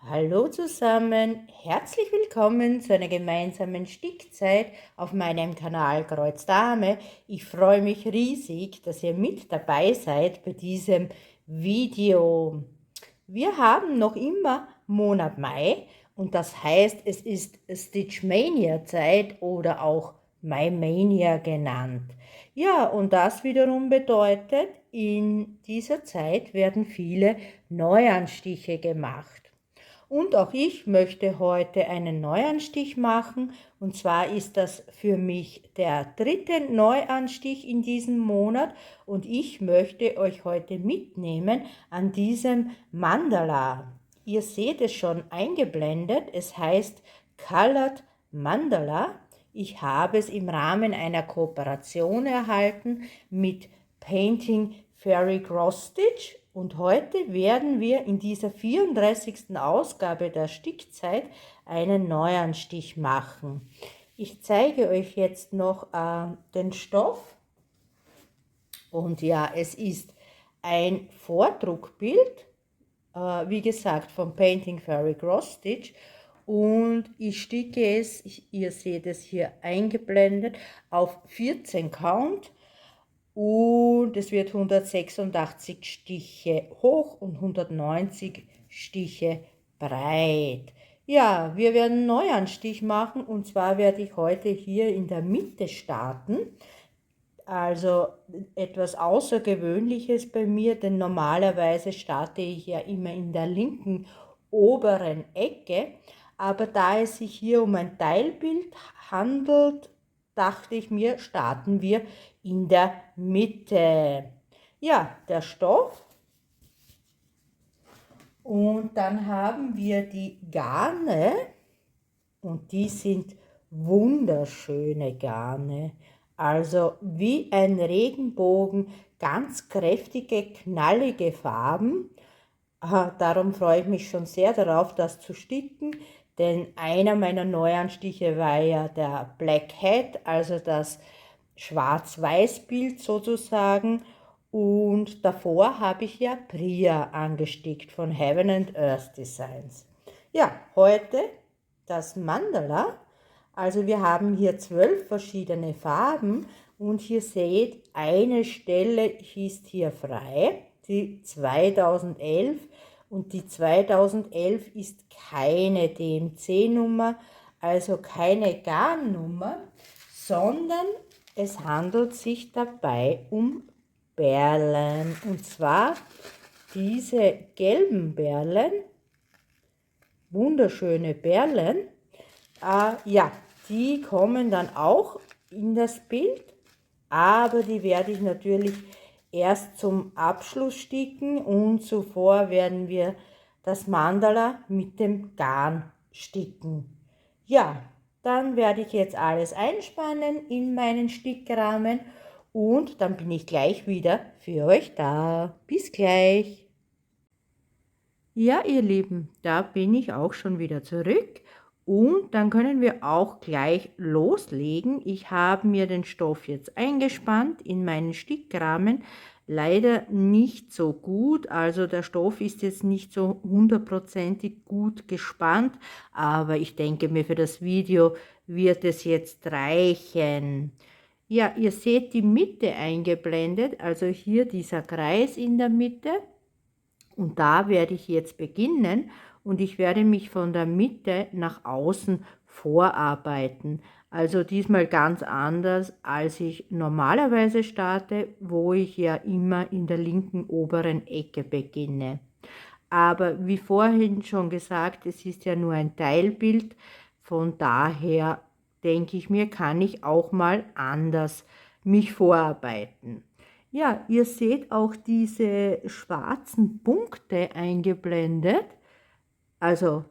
Hallo zusammen, herzlich willkommen zu einer gemeinsamen Stickzeit auf meinem Kanal Kreuz Dame. Ich freue mich riesig, dass ihr mit dabei seid bei diesem Video. Wir haben noch immer Monat Mai und das heißt, es ist Stitchmania Zeit oder auch Maimania genannt. Ja, und das wiederum bedeutet, in dieser Zeit werden viele Neuanstiche gemacht. Und auch ich möchte heute einen Neuanstich machen. Und zwar ist das für mich der dritte Neuanstich in diesem Monat. Und ich möchte euch heute mitnehmen an diesem Mandala. Ihr seht es schon eingeblendet. Es heißt Colored Mandala. Ich habe es im Rahmen einer Kooperation erhalten mit Painting Fairy Cross Stitch und heute werden wir in dieser 34. Ausgabe der Stickzeit einen Neuanstich machen. Ich zeige euch jetzt noch den Stoff und ja, es ist ein Vordruckbild, wie gesagt von Painting Fairy Cross Stitch und ich sticke es, ihr seht es hier eingeblendet, auf 14 Count. Und es wird 186 Stiche hoch und 190 Stiche breit. Ja, wir werden einen Neuanstich machen und zwar werde ich heute hier in der Mitte starten. Also etwas Außergewöhnliches bei mir, denn normalerweise starte ich ja immer in der linken oberen Ecke. Aber da es sich hier um ein Teilbild handelt, dachte ich mir, starten wir in der Mitte. Ja, der Stoff. Und dann haben wir die Garne. Und die sind wunderschöne Garne. Also wie ein Regenbogen, ganz kräftige, knallige Farben. Darum freue ich mich schon sehr darauf, das zu sticken, denn einer meiner Neuanstiche war ja der Black Hat, also das Schwarz-Weiß-Bild sozusagen. Und davor habe ich ja Priya angestickt von Heaven and Earth Designs. Ja, heute das Mandala. Also wir haben hier 12 verschiedene Farben und hier seht, eine Stelle ist hier frei, die 2011, und die 2011 ist keine DMC-Nummer, also keine Garnnummer, sondern es handelt sich dabei um Perlen. Und zwar diese gelben Perlen, wunderschöne Perlen, ja, die kommen dann auch in das Bild, aber die werde ich natürlich erst zum Abschluss sticken und zuvor werden wir das Mandala mit dem Garn sticken. Ja, dann werde ich jetzt alles einspannen in meinen Stickrahmen und dann bin ich gleich wieder für euch da. Bis gleich. Ja, ihr Lieben, da bin ich auch schon wieder zurück und dann können wir auch gleich loslegen. Ich habe mir den Stoff jetzt eingespannt in meinen Stickrahmen. Leider nicht so gut, also der Stoff ist jetzt nicht so hundertprozentig gut gespannt, aber ich denke mir, für das Video wird es jetzt reichen. Ja, ihr seht die Mitte eingeblendet, also hier dieser Kreis in der Mitte. Und da werde ich jetzt beginnen und ich werde mich von der Mitte nach außen vorarbeiten. Also diesmal ganz anders, als ich normalerweise starte, wo ich ja immer in der linken oberen Ecke beginne. Aber wie vorhin schon gesagt, es ist ja nur ein Teilbild, von daher denke ich mir, kann ich auch mal anders mich vorarbeiten. Ja, ihr seht auch diese schwarzen Punkte eingeblendet, also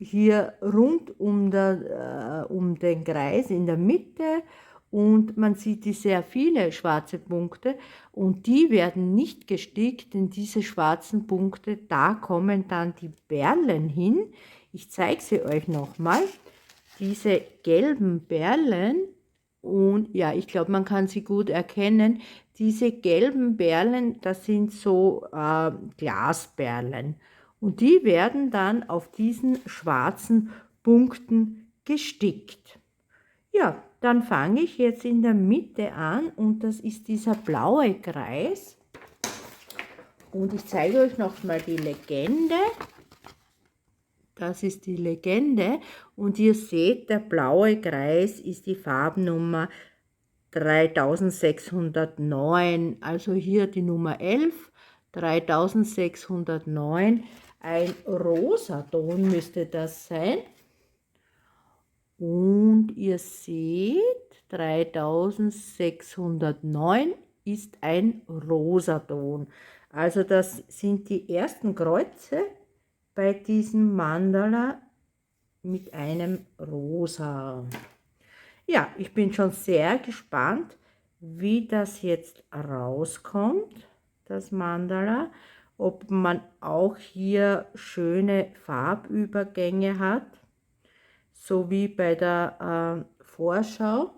hier rund um den Kreis in der Mitte, und man sieht die sehr viele schwarze Punkte und die werden nicht gestickt, denn diese schwarzen Punkte, da kommen dann die Perlen hin. Ich zeige sie euch nochmal. Diese gelben Perlen, und ja, ich glaube, man kann sie gut erkennen. Diese gelben Perlen, das sind so Glasperlen. Und die werden dann auf diesen schwarzen Punkten gestickt. Ja, dann fange ich jetzt in der Mitte an und das ist dieser blaue Kreis. Und ich zeige euch nochmal die Legende. Das ist die Legende und ihr seht, der blaue Kreis ist die Farbnummer 3609, also hier die Nummer 11, 3609, ein Rosaton müsste das sein. Und ihr seht, 3609 ist ein Rosaton. Also das sind die ersten Kreuze bei diesem Mandala mit einem Rosa. Ja, ich bin schon sehr gespannt, wie das jetzt rauskommt, das Mandala. Ob man auch hier schöne Farbübergänge hat, so wie bei der Vorschau.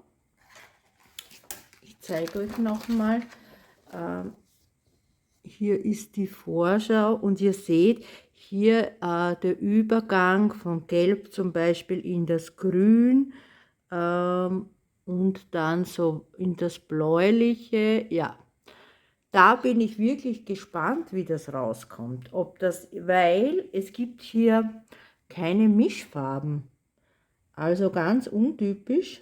Ich zeige euch nochmal. Hier ist die Vorschau und ihr seht hier der Übergang von Gelb zum Beispiel in das Grün und dann so in das Bläuliche. Ja, da bin ich wirklich gespannt, wie das rauskommt. Weil es gibt hier keine Mischfarben. Also ganz untypisch.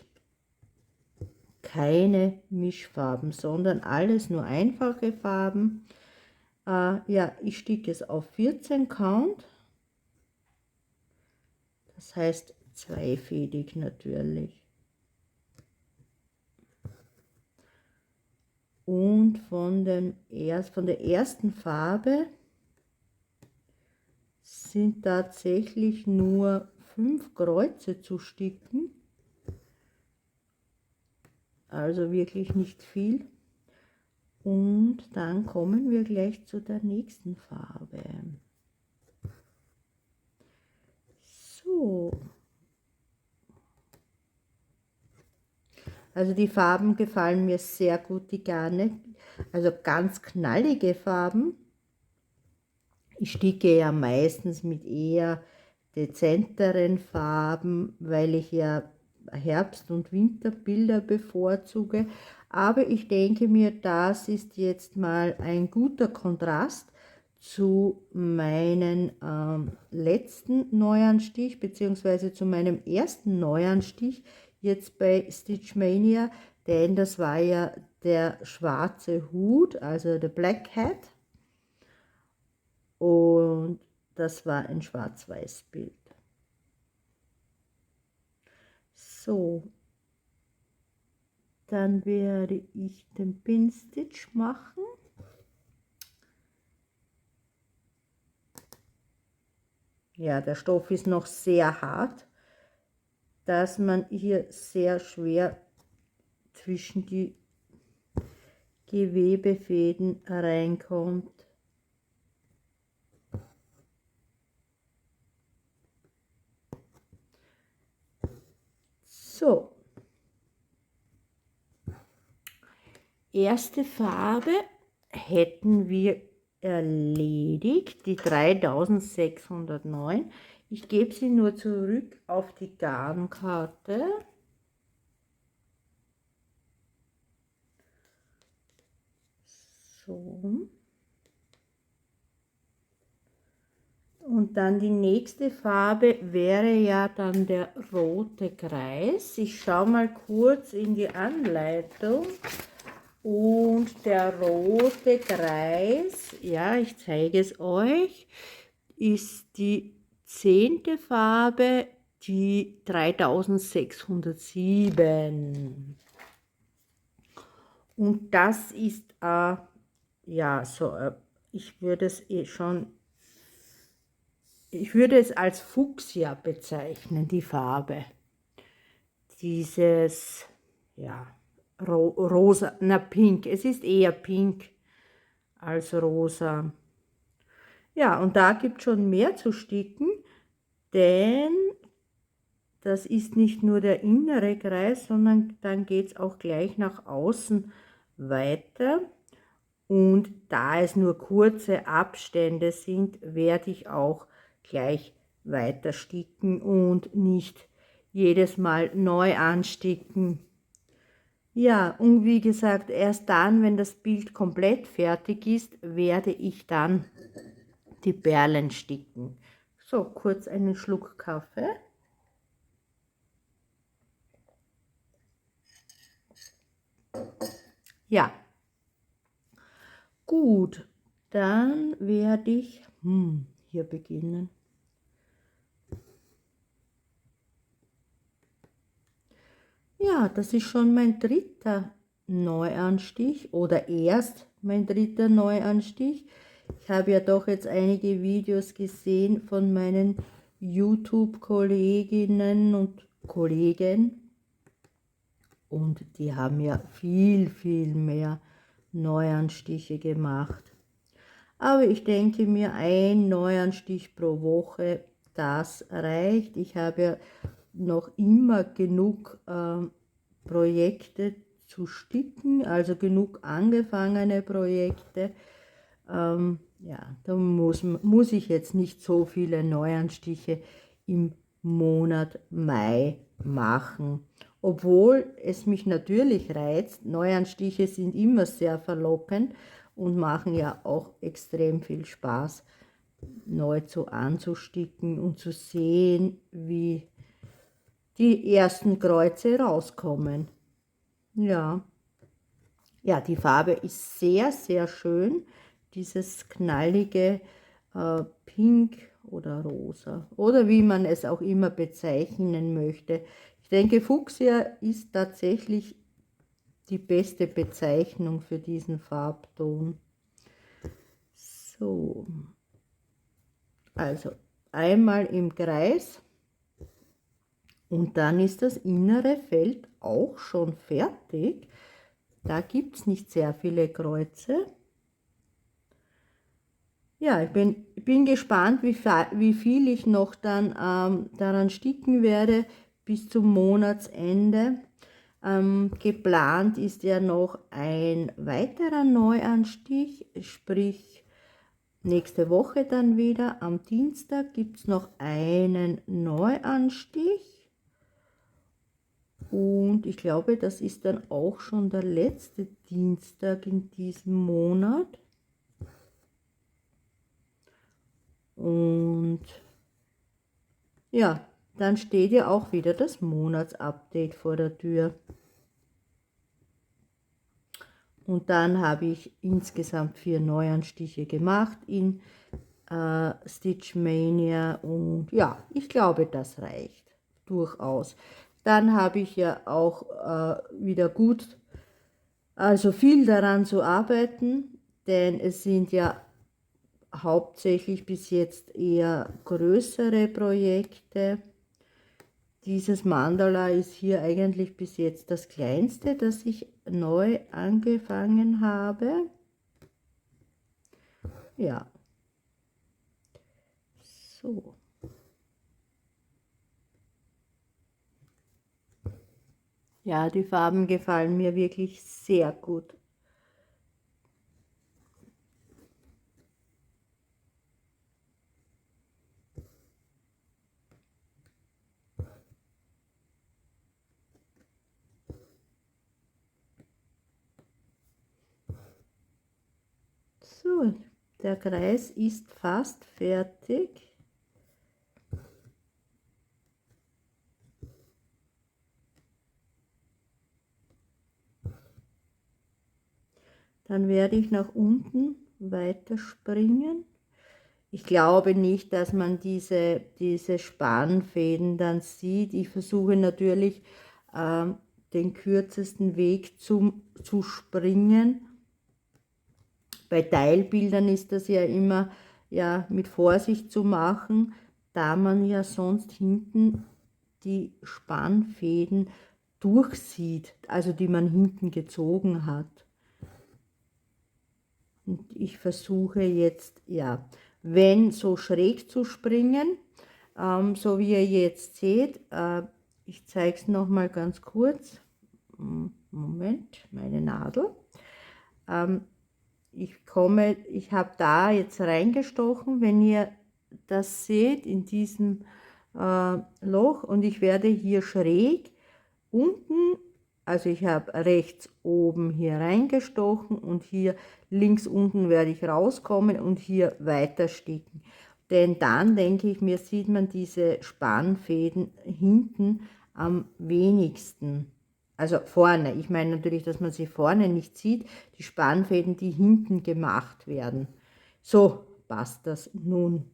Keine Mischfarben, sondern alles nur einfache Farben. Ja, ich sticke es auf 14 Count, das heißt zweifädig natürlich. Und von der ersten Farbe sind tatsächlich nur 5 Kreuze zu sticken, also wirklich nicht viel. Und dann kommen wir gleich zu der nächsten Farbe. So. Also die Farben gefallen mir sehr gut, die Garne. Also ganz knallige Farben. Ich sticke ja meistens mit eher dezenteren Farben, weil ich ja Herbst- und Winterbilder bevorzuge. Aber ich denke mir, das ist jetzt mal ein guter Kontrast zu meinem letzten Neuanstich, beziehungsweise zu meinem ersten Neuanstich jetzt bei Stitch Mania, denn das war ja der schwarze Hut, also der Black Hat. Und das war ein Schwarz-Weiß-Bild. So, dann werde ich den Pinstitch machen. Ja, der Stoff ist noch sehr hart, dass man hier sehr schwer zwischen die Gewebefäden reinkommt. So, erste Farbe hätten wir erledigt, die 3609. Ich gebe sie nur zurück auf die Garnkarte. So. Und dann die nächste Farbe wäre ja dann der rote Kreis. Ich schaue mal kurz in die Anleitung. Und der rote Kreis, ja, ich zeige es euch, ist die 10. Farbe, die 3607. Und das ist, ja, so, ich würde es als Fuchsia bezeichnen, die Farbe. Dieses, ja, rosa, na pink, es ist eher pink als rosa. Ja, und da gibt es schon mehr zu sticken, denn das ist nicht nur der innere Kreis, sondern dann geht es auch gleich nach außen weiter. Und da es nur kurze Abstände sind, werde ich auch gleich weiter sticken und nicht jedes Mal neu ansticken. Ja, und wie gesagt, erst dann, wenn das Bild komplett fertig ist, werde ich dann die Perlen sticken. So, kurz einen Schluck Kaffee. Ja, gut, dann werde ich hier beginnen. Ja, das ist schon mein dritter Neuanstich oder erst mein dritter Neuanstich. Ich habe ja doch jetzt einige Videos gesehen von meinen YouTube-Kolleginnen und Kollegen und die haben ja viel, viel mehr Neuanstiche gemacht. Aber ich denke mir, ein Neuanstich pro Woche, das reicht. Ich habe ja noch immer genug Projekte zu sticken, also genug angefangene Projekte. Ja, da muss ich jetzt nicht so viele Neuanstiche im Monat Mai machen. Obwohl es mich natürlich reizt, Neuanstiche sind immer sehr verlockend und machen ja auch extrem viel Spaß, neu anzusticken und zu sehen, wie die ersten Kreuze rauskommen. Ja, ja, die Farbe ist sehr, sehr schön. Dieses knallige Pink oder Rosa oder wie man es auch immer bezeichnen möchte. Ich denke, Fuchsia ist tatsächlich die beste Bezeichnung für diesen Farbton. So, also einmal im Kreis und dann ist das innere Feld auch schon fertig. Da gibt es nicht sehr viele Kreuze. Ja, ich bin gespannt, wie viel ich noch dann daran sticken werde bis zum Monatsende. Geplant ist ja noch ein weiterer Neuanstich, sprich nächste Woche dann wieder. Am Dienstag gibt es noch einen Neuanstich. Und ich glaube, das ist dann auch schon der letzte Dienstag in diesem Monat. Und ja, dann steht ja auch wieder das Monatsupdate vor der Tür. Und dann habe ich insgesamt 4 Neuanstiche gemacht in Stitch Mania. Und ja, ich glaube, das reicht durchaus. Dann habe ich ja auch wieder also viel daran zu arbeiten, denn es sind ja hauptsächlich bis jetzt eher größere Projekte. Dieses Mandala ist hier eigentlich bis jetzt das kleinste, das ich neu angefangen habe. Ja, so. Ja, die Farben gefallen mir wirklich sehr gut. So, der Kreis ist fast fertig. Dann werde ich nach unten weiter springen. Ich glaube nicht, dass man diese Spanfäden dann sieht. Ich versuche natürlich den kürzesten Weg zu springen. Bei Teilbildern ist das ja immer mit Vorsicht zu machen, da man ja sonst hinten die Spannfäden durchsieht, also die man hinten gezogen hat. Und ich versuche jetzt, wenn so schräg zu springen, so wie ihr jetzt seht. Ich zeige es nochmal ganz kurz. Moment, meine Nadel. ich habe da jetzt reingestochen, wenn ihr das seht, in diesem Loch, und ich werde hier schräg unten, also ich habe rechts oben hier reingestochen und hier links unten werde ich rauskommen und hier weiter sticken. Denn dann, denke ich mir, sieht man diese Spannfäden hinten am wenigsten. Also vorne, ich meine natürlich, dass man sie vorne nicht sieht, die Spannfäden, die hinten gemacht werden. So passt das nun.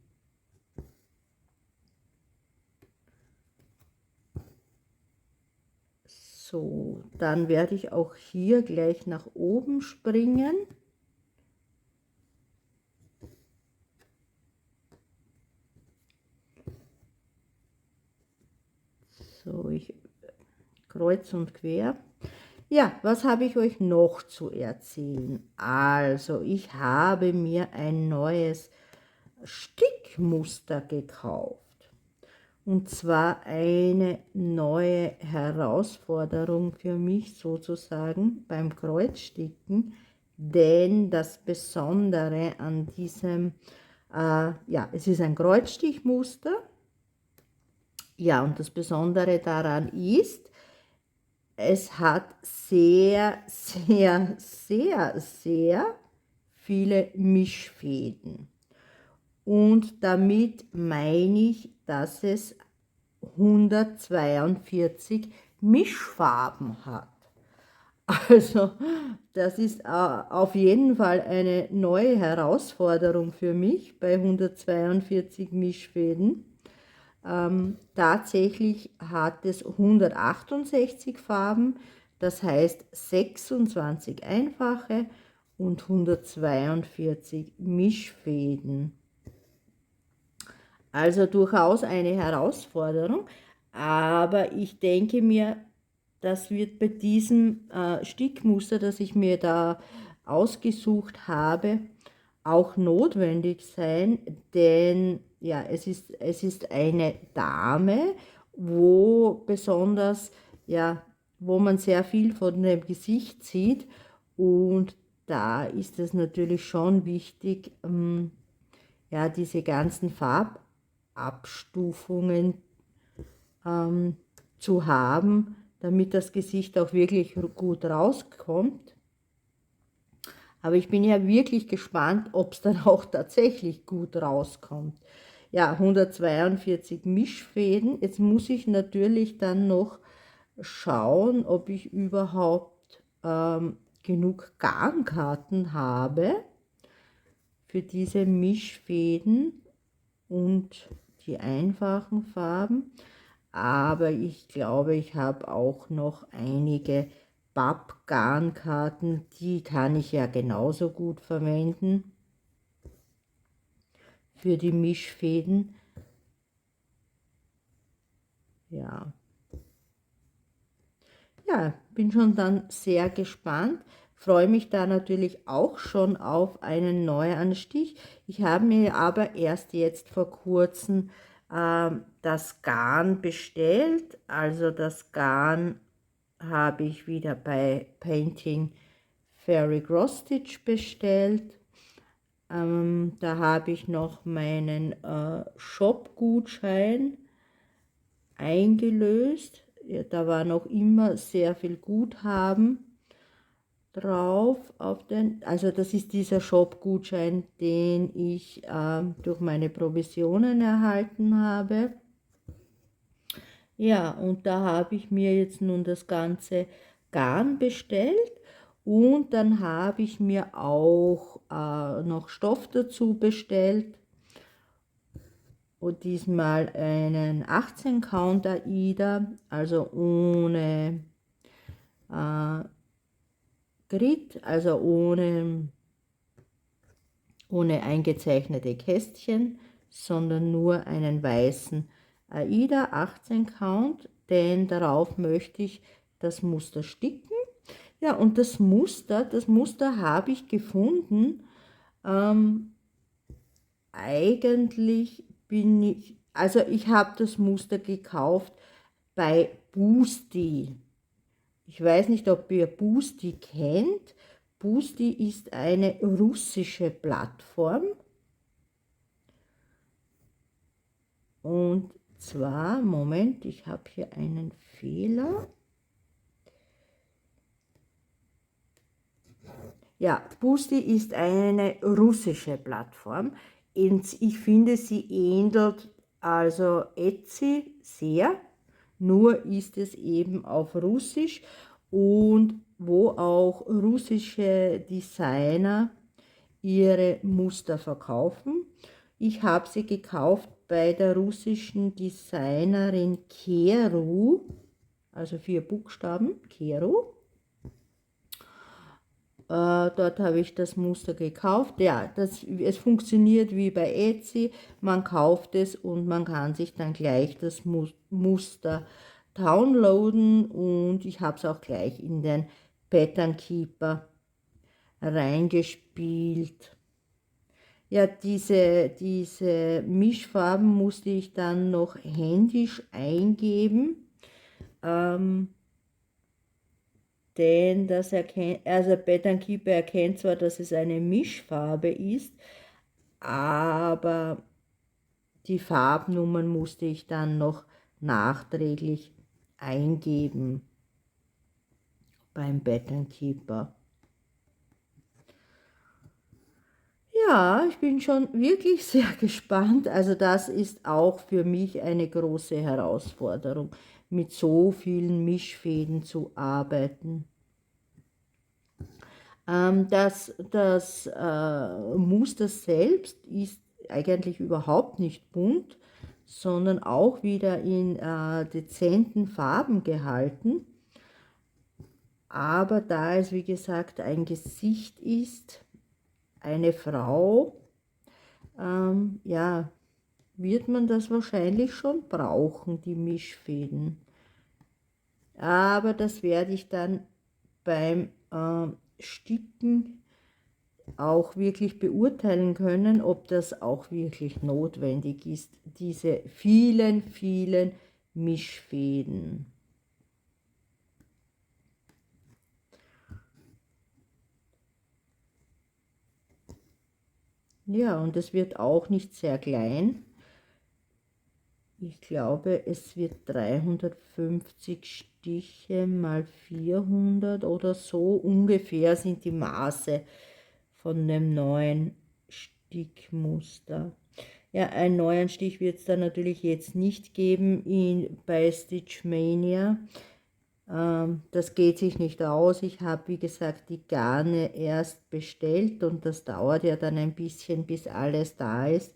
So, dann werde ich auch hier gleich nach oben springen. So, ich kreuz und quer. Ja, was habe ich euch noch zu erzählen? Also, ich habe mir ein neues Stickmuster gekauft. Und zwar eine neue Herausforderung für mich sozusagen beim Kreuzsticken, denn das Besondere an diesem, ja, es ist ein Kreuzstichmuster. Ja, und das Besondere daran ist, es hat sehr, sehr, sehr, sehr viele Mischfäden. Und damit meine ich, dass es 142 Mischfarben hat. Also, das ist auf jeden Fall eine neue Herausforderung für mich bei 142 Mischfäden. Tatsächlich hat es 168 Farben, das heißt 26 einfache und 142 Mischfäden. Also durchaus eine Herausforderung, aber ich denke mir, das wird bei diesem Stickmuster, das ich mir da ausgesucht habe, auch notwendig sein, denn ja, es ist eine Dame, wo besonders, ja, wo man sehr viel von dem Gesicht sieht, und da ist es natürlich schon wichtig, ja, diese ganzen Farbabstufungen zu haben, damit das Gesicht auch wirklich gut rauskommt. Aber ich bin ja wirklich gespannt, ob es dann auch tatsächlich gut rauskommt. Ja, 142 Mischfäden. Jetzt muss ich natürlich dann noch schauen, ob ich überhaupt genug Garnkarten habe für diese Mischfäden und die einfachen Farben. Aber ich glaube, ich habe auch noch einige Pappgarnkarten, die kann ich ja genauso gut verwenden für die Mischfäden. Ja. Ja, bin schon dann sehr gespannt. Freue mich da natürlich auch schon auf einen Neuanstich. Ich habe mir aber erst jetzt vor kurzem das Garn bestellt. Also das Garn habe ich wieder bei Painting Fairy Cross Stitch bestellt. Da habe ich noch meinen Shop-Gutschein eingelöst. Ja, da war noch immer sehr viel Guthaben drauf auf den, also das ist dieser Shop-Gutschein, den ich durch meine Provisionen erhalten habe. Ja, und da habe ich mir jetzt nun das ganze Garn bestellt, und dann habe ich mir auch noch Stoff dazu bestellt. Und diesmal einen 18 Count Aida, also ohne Grid, also ohne eingezeichnete Kästchen, sondern nur einen weißen Aida 18 Count, denn darauf möchte ich das Muster sticken. Ja, und das Muster habe ich gefunden. Eigentlich bin ich, also ich habe das Muster gekauft bei Boosty. Ich weiß nicht, ob ihr Boosty kennt. Boosty ist eine russische Plattform. Und zwar, Moment, ich habe hier einen Fehler. Ja, Boosty ist eine russische Plattform. Und ich finde, sie ähnelt also Etsy sehr, nur ist es eben auf Russisch und wo auch russische Designer ihre Muster verkaufen. Ich habe sie gekauft bei der russischen Designerin Keru, also 4 Buchstaben, Keru. Dort habe ich das Muster gekauft. Ja, es funktioniert wie bei Etsy. Man kauft es und man kann sich dann gleich das Muster downloaden und ich habe es auch gleich in den Pattern Keeper reingespielt. Ja, diese Mischfarben musste ich dann noch händisch eingeben. Denn das also Pattern Keeper erkennt zwar, dass es eine Mischfarbe ist, aber die Farbnummern musste ich dann noch nachträglich eingeben beim Pattern Keeper. Ja, ich bin schon wirklich sehr gespannt. Also das ist auch für mich eine große Herausforderung, mit so vielen Mischfäden zu arbeiten. Das Muster selbst ist eigentlich überhaupt nicht bunt, sondern auch wieder in dezenten Farben gehalten. Aber da es, wie gesagt, ein Gesicht ist, eine Frau, ja, wird man das wahrscheinlich schon brauchen, die Mischfäden. Aber das werde ich dann beim Sticken auch wirklich beurteilen können, ob das auch wirklich notwendig ist, diese vielen, vielen Mischfäden. Ja, und es wird auch nicht sehr klein. Ich glaube, es wird 350 Stiche mal 400 oder so ungefähr sind die Maße von dem neuen Stickmuster. Ja, einen neuen Stich wird es dann natürlich jetzt nicht geben bei Stitchmania. Das geht sich nicht aus. Ich habe, wie gesagt, die Garne erst bestellt und das dauert ja dann ein bisschen, bis alles da ist.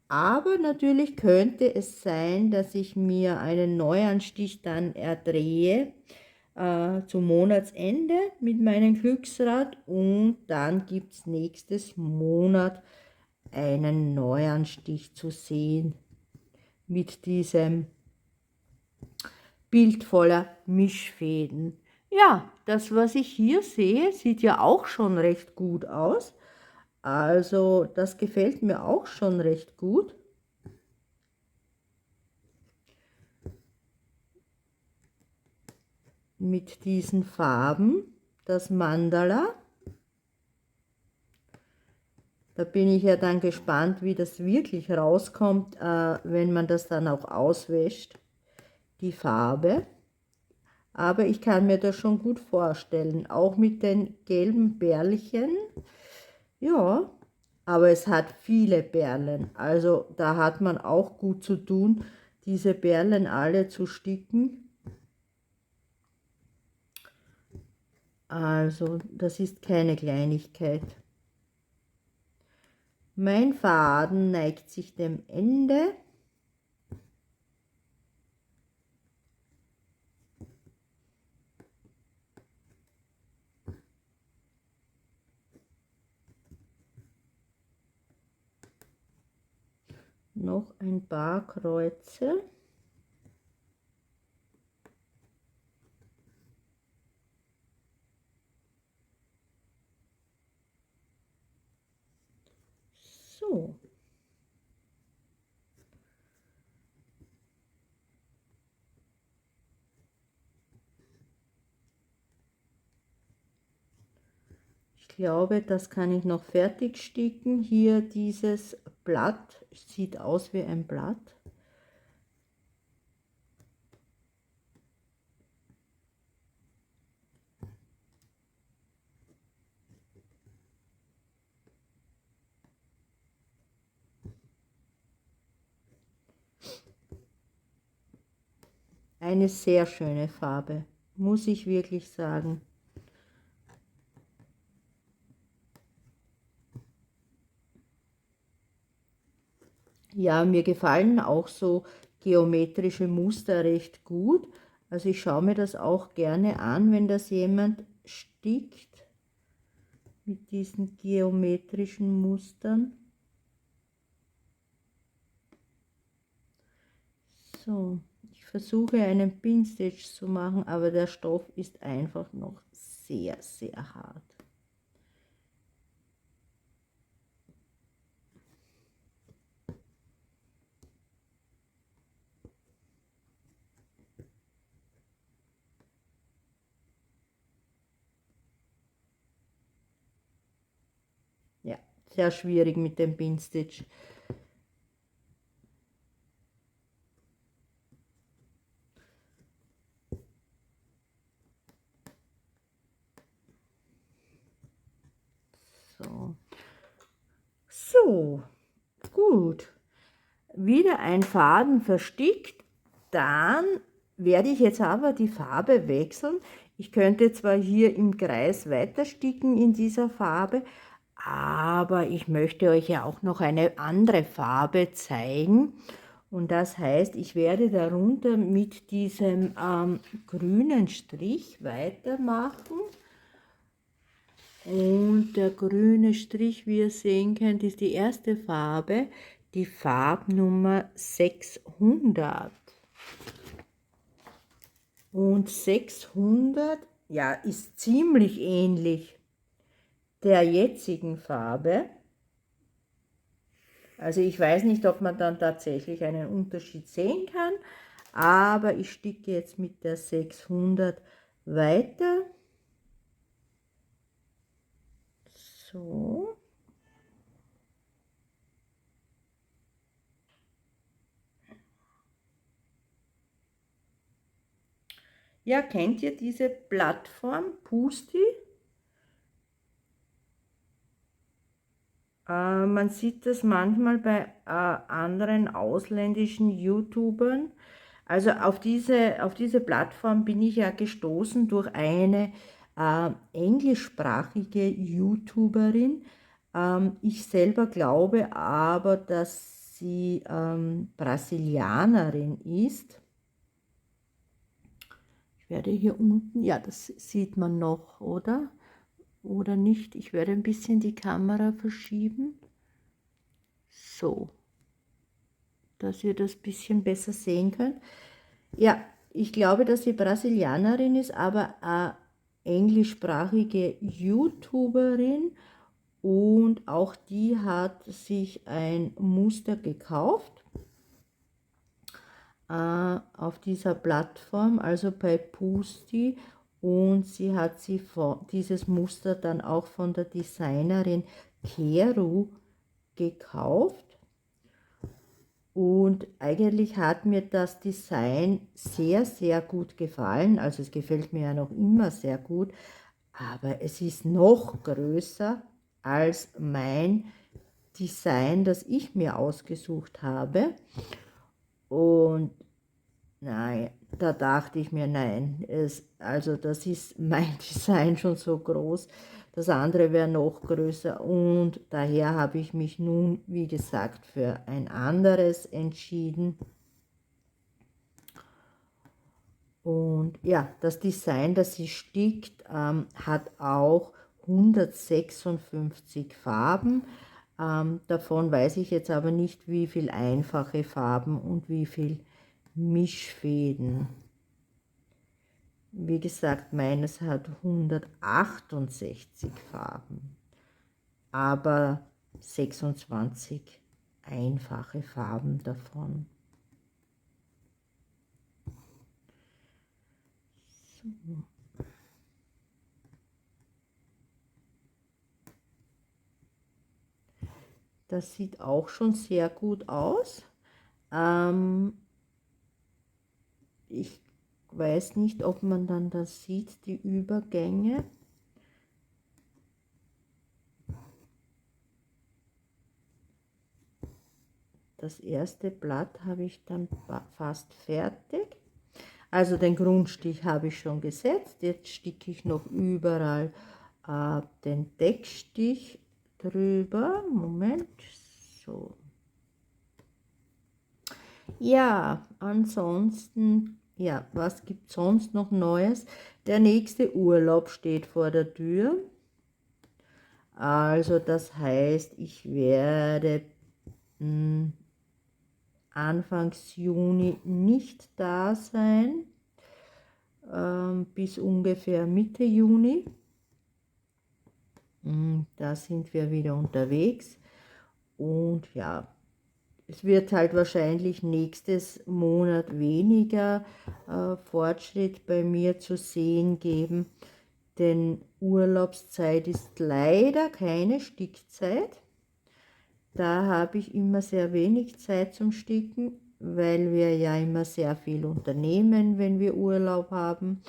Aber natürlich könnte es sein, dass ich mir einen Neuanstich dann erdrehe zum Monatsende mit meinem Glücksrad und dann gibt es nächstes Monat einen Neuanstich zu sehen mit diesem Bild voller Mischfäden. Ja, das, was ich hier sehe, sieht ja auch schon recht gut aus. Also das gefällt mir auch schon recht gut. Mit diesen Farben, das Mandala. Da bin ich ja dann gespannt, wie das wirklich rauskommt, wenn man das dann auch auswäscht, die Farbe. Aber ich kann mir das schon gut vorstellen, auch mit den gelben Perlchen. Ja, aber es hat viele Perlen, also da hat man auch gut zu tun, diese Perlen alle zu sticken. Also das ist keine Kleinigkeit. Mein Faden neigt sich dem Ende. Noch ein paar Kreuze. So. Ich glaube, das kann ich noch fertig sticken. Hier dieses Blatt sieht aus wie ein Blatt. Eine sehr schöne Farbe, muss ich wirklich sagen. Ja, mir gefallen auch so geometrische Muster recht gut. Also ich schaue mir das auch gerne an, wenn das jemand stickt mit diesen geometrischen Mustern. So, ich versuche einen Pin-Stitch zu machen, aber der Stoff ist einfach noch sehr, sehr hart. Ja, sehr schwierig mit dem Pin-Stitch. So. So, gut. Wieder ein Faden verstickt. Dann werde ich jetzt aber die Farbe wechseln. Ich könnte zwar hier im Kreis weiter sticken in dieser Farbe, aber ich möchte euch ja auch noch eine andere Farbe zeigen. Und das heißt, ich werde darunter mit diesem grünen Strich weitermachen. Und der grüne Strich, wie ihr sehen könnt, ist die erste Farbe, die Farbnummer 600. Und 600, ja, ist ziemlich ähnlich der jetzigen Farbe. Also ich weiß nicht, ob man dann tatsächlich einen Unterschied sehen kann, aber ich sticke jetzt mit der 600 weiter. So. Ja, kennt ihr diese Plattform Pusti? Man sieht das manchmal bei anderen ausländischen YouTubern. Also auf diese Plattform bin ich ja gestoßen durch eine englischsprachige YouTuberin. Ich selber glaube aber, dass sie Brasilianerin ist. Ich werde hier unten, ja, das sieht man noch, oder? Oder nicht? Ich werde ein bisschen die Kamera verschieben. So, dass ihr das ein bisschen besser sehen könnt. Ja, ich glaube, dass sie Brasilianerin ist, aber eine englischsprachige YouTuberin, und auch die hat sich ein Muster gekauft auf dieser Plattform, also bei Pusti, und sie hat dieses Muster dann auch von der Designerin Keru gekauft. Und eigentlich hat mir das Design sehr, sehr gut gefallen. Also es gefällt mir ja noch immer sehr gut, aber es ist noch größer als mein Design, das ich mir ausgesucht habe. Und nein, da dachte ich mir, nein, also das ist mein Design schon so groß, das andere wäre noch größer, und daher habe ich mich nun, wie gesagt, für ein anderes entschieden. Und ja, das Design, das sie stickt, hat auch 156 Farben. Davon weiß ich jetzt aber nicht, wie viel einfache Farben und wie viel Mischfäden. Wie gesagt, meines hat 168 Farben, aber 26 einfache Farben davon. So. das sieht auch schon sehr gut aus. Ich weiß nicht, ob man dann das sieht, die Übergänge. Das erste Blatt habe ich dann fast fertig. Also den Grundstich habe ich schon gesetzt. Jetzt sticke ich noch überall den Deckstich drüber. Moment, so. Ja, ansonsten, ja, was gibt es sonst noch Neues? Der nächste Urlaub steht vor der Tür. Also das heißt, ich werde Anfangs Juni nicht da sein, bis ungefähr Mitte Juni. Da sind wir wieder unterwegs und ja, es wird halt wahrscheinlich nächstes Monat weniger Fortschritt bei mir zu sehen geben, denn Urlaubszeit ist leider keine Stickzeit. Da habe ich immer sehr wenig Zeit zum Sticken, weil wir ja immer sehr viel unternehmen, wenn wir Urlaub haben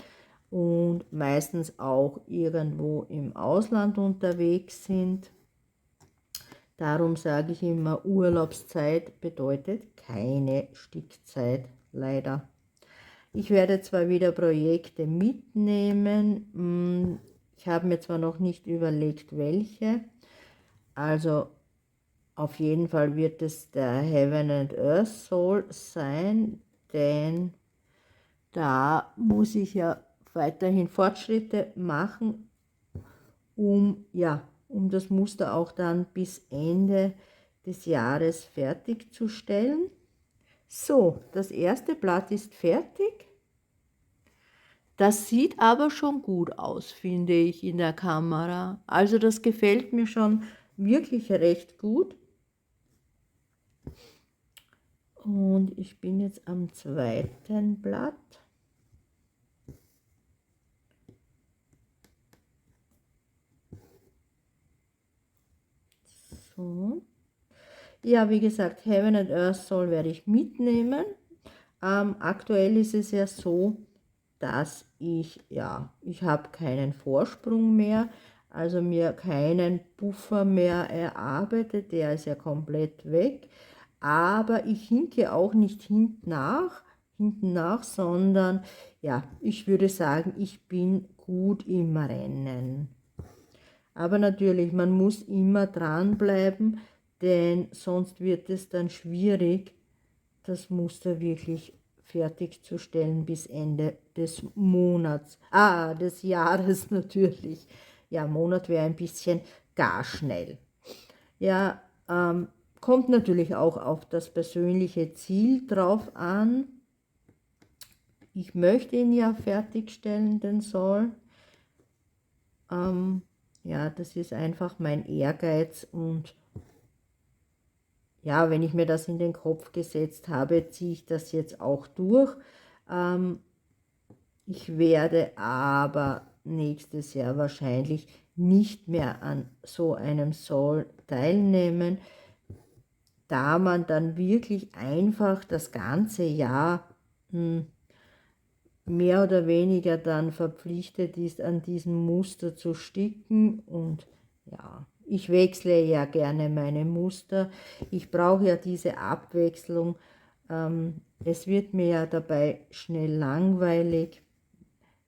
und meistens auch irgendwo im Ausland unterwegs sind. Darum sage ich immer, Urlaubszeit bedeutet keine Stickzeit, leider. Ich werde zwar wieder Projekte mitnehmen, ich habe mir zwar noch nicht überlegt, welche, also auf jeden Fall wird es der Heaven and Earth Soul sein, denn da muss ich ja weiterhin Fortschritte machen, um das Muster auch dann bis Ende des Jahres fertigzustellen. So, das erste Blatt ist fertig. Das sieht aber schon gut aus, finde ich, in der Kamera. Also das gefällt mir schon wirklich recht gut. Und ich bin jetzt am zweiten Blatt. So. Ja, wie gesagt, Heaven and Earth Soul werde ich mitnehmen. Aktuell ist es ja so, dass ich habe keinen Vorsprung mehr, also mir keinen Puffer mehr erarbeitet, der ist ja komplett weg. Aber ich hinke auch nicht hinten nach, sondern ja, ich würde sagen, ich bin gut im Rennen. Aber natürlich, man muss immer dranbleiben, denn sonst wird es dann schwierig, das Muster wirklich fertigzustellen bis Ende des Monats. Des Jahres natürlich. Ja, Monat wäre ein bisschen gar schnell. Ja, kommt natürlich auch auf das persönliche Ziel drauf an. Ich möchte ihn ja fertigstellen, den Soul. Ja, das ist einfach mein Ehrgeiz und ja, wenn ich mir das in den Kopf gesetzt habe, ziehe ich das jetzt auch durch. Ich werde aber nächstes Jahr wahrscheinlich nicht mehr an so einem Soul teilnehmen, da man dann wirklich einfach das ganze Jahr mehr oder weniger dann verpflichtet ist, an diesem Muster zu sticken. Und ja, ich wechsle ja gerne meine Muster. Ich brauche ja diese Abwechslung. Es wird mir ja dabei schnell langweilig.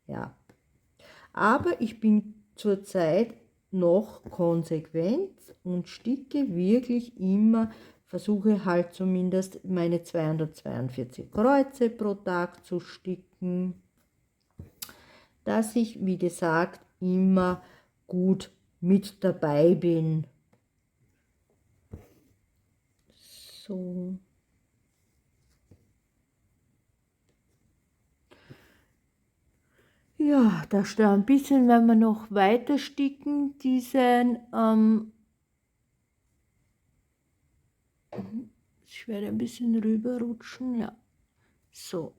Ja, aber ich bin zurzeit noch konsequent und sticke wirklich immer, versuche halt zumindest meine 242 Kreuze pro Tag zu sticken, dass ich, wie gesagt, immer gut mit dabei bin. So. Ja, da steht ein bisschen, wenn wir noch weiter sticken, diesen, ich werde ein bisschen rüberrutschen, ja, so.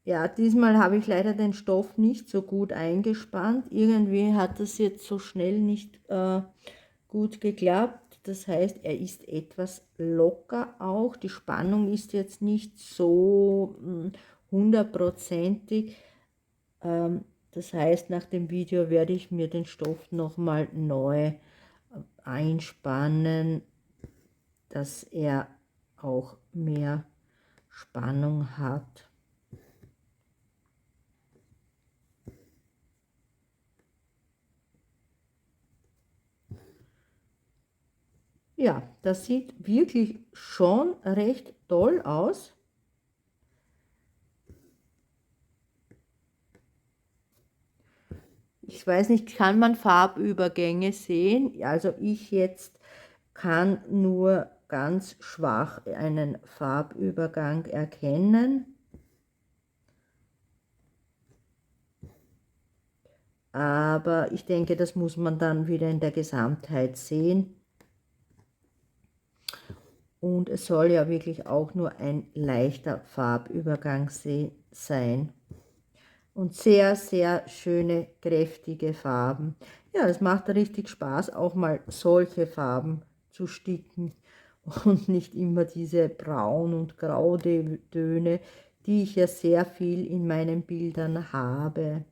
Ja, diesmal habe ich leider den Stoff nicht so gut eingespannt. Irgendwie hat das jetzt so schnell nicht gut geklappt. Das heißt, er ist etwas locker auch. Die Spannung ist jetzt nicht so hundertprozentig. Das heißt, nach dem Video werde ich mir den Stoff nochmal neu einspannen, dass er auch mehr Spannung hat. Ja, das sieht wirklich schon recht toll aus. Ich weiß nicht, kann man Farbübergänge sehen? Also ich jetzt kann nur ganz schwach einen Farbübergang erkennen. Aber ich denke, das muss man dann wieder in der Gesamtheit sehen. Und es soll ja wirklich auch nur ein leichter Farbübergang sein. Und sehr, sehr schöne, kräftige Farben. Ja, es macht richtig Spaß, auch mal solche Farben zu sticken und nicht immer diese Braun- und Grautöne, die ich ja sehr viel in meinen Bildern habe.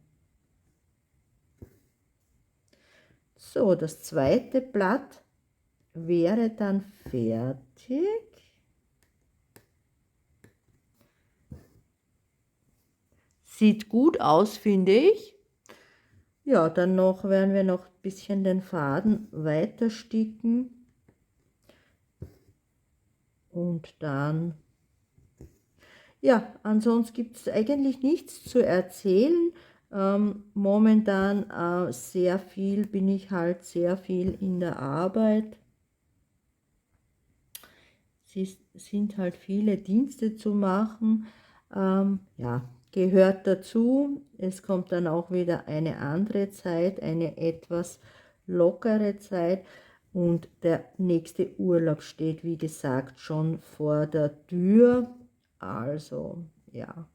So, das zweite Blatt wäre dann fertig. Sieht gut aus, finde ich. Ja, dann werden wir noch ein bisschen den Faden weiter sticken. Und dann, ja, ansonsten gibt es eigentlich nichts zu erzählen. Momentan bin ich halt sehr viel in der Arbeit. Es sind halt viele Dienste zu machen. Ja, gehört dazu. Es kommt dann auch wieder eine andere Zeit, eine etwas lockere Zeit. Und der nächste Urlaub steht, wie gesagt, schon vor der Tür. Also, ja.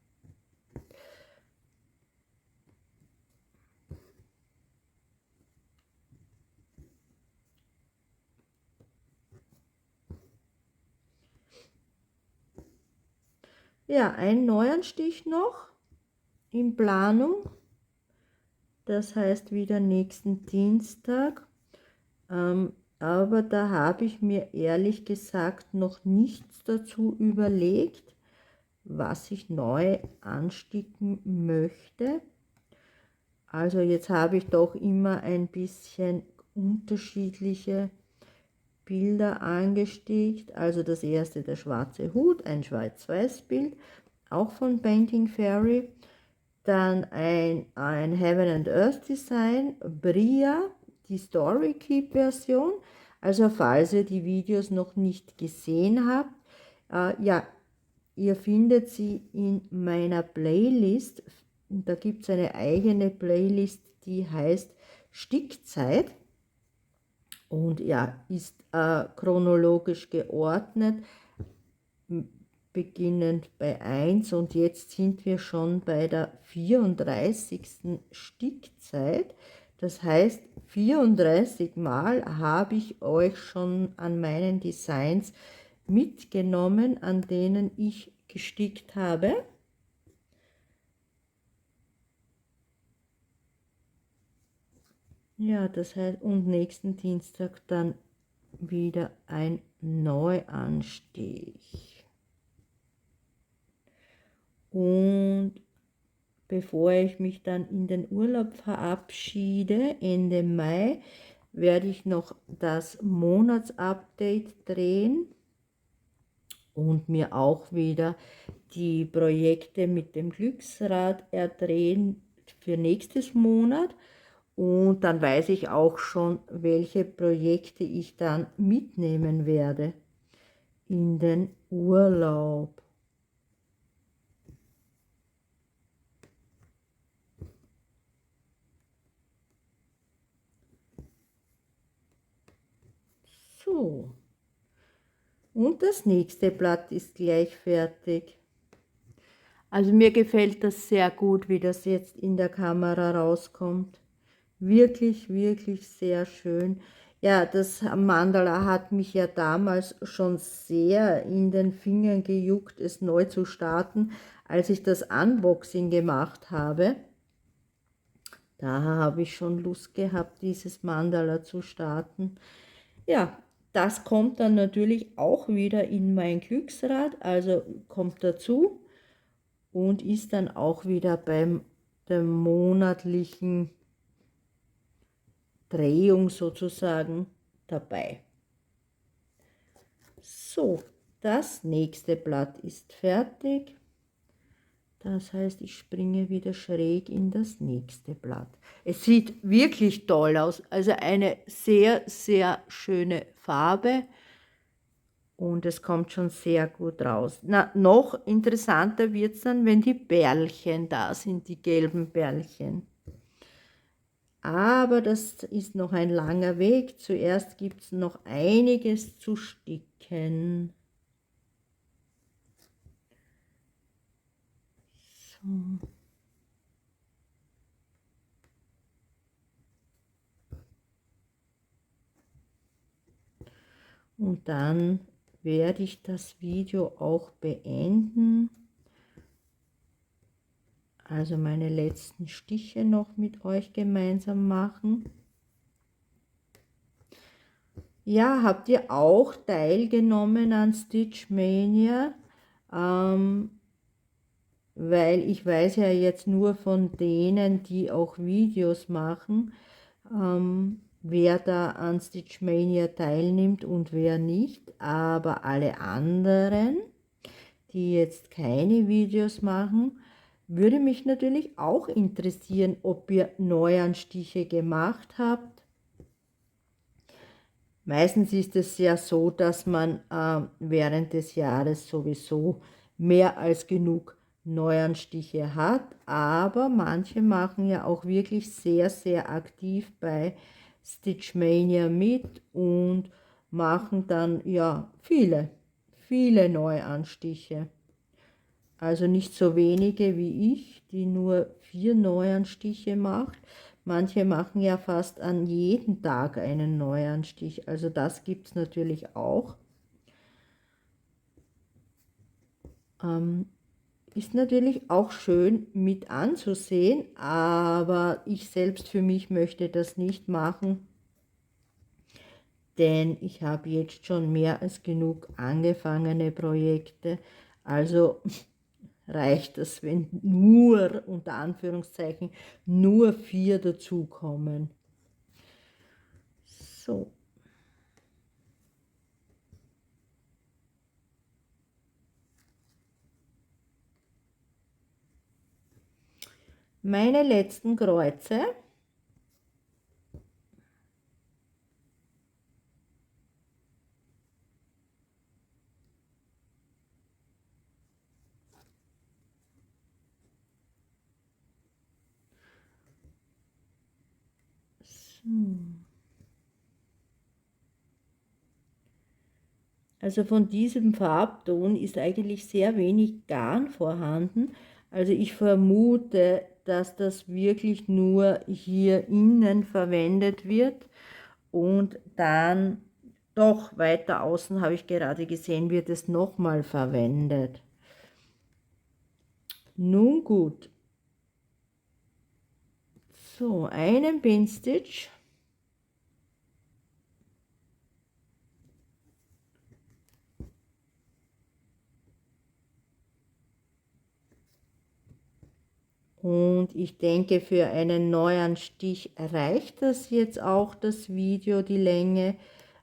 Ja, einen neuen Stich noch in Planung. Das heißt wieder nächsten Dienstag. Aber da habe ich mir ehrlich gesagt noch nichts dazu überlegt, was ich neu ansticken möchte. Also jetzt habe ich doch immer ein bisschen unterschiedliche Bilder angestickt. Also das erste, der schwarze Hut, ein Schwarz-Weiß-Bild, auch von Painting Fairy. Dann ein Heaven and Earth Design, Bria, die Story Keep Version. Also falls ihr die Videos noch nicht gesehen habt, ja, ihr findet sie in meiner Playlist. Da gibt es eine eigene Playlist, die heißt Stickzeit. Und ja, ist chronologisch geordnet, beginnend bei 1 und jetzt sind wir schon bei der 34. Stickzeit. Das heißt, 34 Mal habe ich euch schon an meinen Designs mitgenommen, an denen ich gestickt habe. Ja, das heißt, und nächsten Dienstag dann wieder ein Neuanstich. Und bevor ich mich dann in den Urlaub verabschiede, Ende Mai, werde ich noch das Monatsupdate drehen und mir auch wieder die Projekte mit dem Glücksrad erdrehen für nächstes Monat. Und dann weiß ich auch schon, welche Projekte ich dann mitnehmen werde in den Urlaub. So, und das nächste Blatt ist gleich fertig. Also mir gefällt das sehr gut, wie das jetzt in der Kamera rauskommt. Wirklich, wirklich sehr schön. Ja, das Mandala hat mich ja damals schon sehr in den Fingern gejuckt, es neu zu starten, als ich das Unboxing gemacht habe. Da habe ich schon Lust gehabt, dieses Mandala zu starten. Ja, das kommt dann natürlich auch wieder in mein Glücksrad, also kommt dazu und ist dann auch wieder beim der monatlichen Drehung sozusagen dabei. So, das nächste Blatt ist fertig. Das heißt, ich springe wieder schräg in das nächste Blatt. Es sieht wirklich toll aus, also eine sehr, sehr schöne Farbe und es kommt schon sehr gut raus. Na, noch interessanter wird es dann, wenn die Perlchen da sind, die gelben Perlchen. Aber das ist noch ein langer Weg. Zuerst gibt es noch einiges zu sticken. So. Und dann werde ich das Video auch beenden. Also meine letzten Stiche noch mit euch gemeinsam machen. Ja, habt ihr auch teilgenommen an Stitch Mania? Weil ich weiß ja jetzt nur von denen, die auch Videos machen, wer da an Stitch Mania teilnimmt und wer nicht. Aber alle anderen, die jetzt keine Videos machen, würde mich natürlich auch interessieren, ob ihr Neuanstiche gemacht habt. Meistens ist es ja so, dass man während des Jahres sowieso mehr als genug Neuanstiche hat, aber manche machen ja auch wirklich sehr, sehr aktiv bei Stitch Mania mit und machen dann ja viele Neuanstiche. Also nicht so wenige wie ich, die nur 4 Neuanstiche macht. Manche machen ja fast an jedem Tag einen Neuanstich, also das gibt es natürlich auch. Ist natürlich auch schön mit anzusehen, aber ich selbst für mich möchte das nicht machen, denn ich habe jetzt schon mehr als genug angefangene Projekte, also reicht es, wenn nur, unter Anführungszeichen, nur 4 dazukommen. So. Meine letzten Kreuze. So. Also von diesem Farbton ist eigentlich sehr wenig Garn vorhanden. Also ich vermute, dass das wirklich nur hier innen verwendet wird und dann doch weiter außen, habe ich gerade gesehen, wird es nochmal verwendet. Nun gut. So, einen Pinstitch. Und ich denke, für einen neuen Stich reicht das jetzt auch, das Video, die Länge.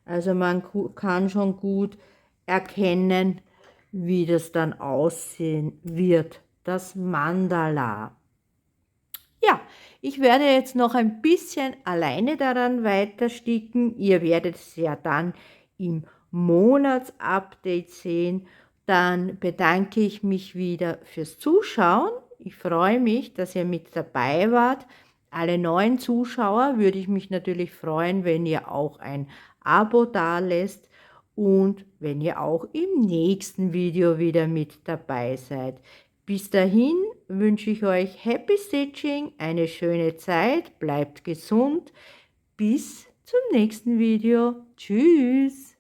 Also man kann schon gut erkennen, wie das dann aussehen wird, das Mandala. Ja, ich werde jetzt noch ein bisschen alleine daran weiter sticken. Ihr werdet es ja dann im Monatsupdate sehen. Dann bedanke ich mich wieder fürs Zuschauen. Ich freue mich, dass ihr mit dabei wart. Alle neuen Zuschauer würde ich mich natürlich freuen, wenn ihr auch ein Abo dalässt und wenn ihr auch im nächsten Video wieder mit dabei seid. Bis dahin wünsche ich euch Happy Stitching, eine schöne Zeit, bleibt gesund, bis zum nächsten Video. Tschüss!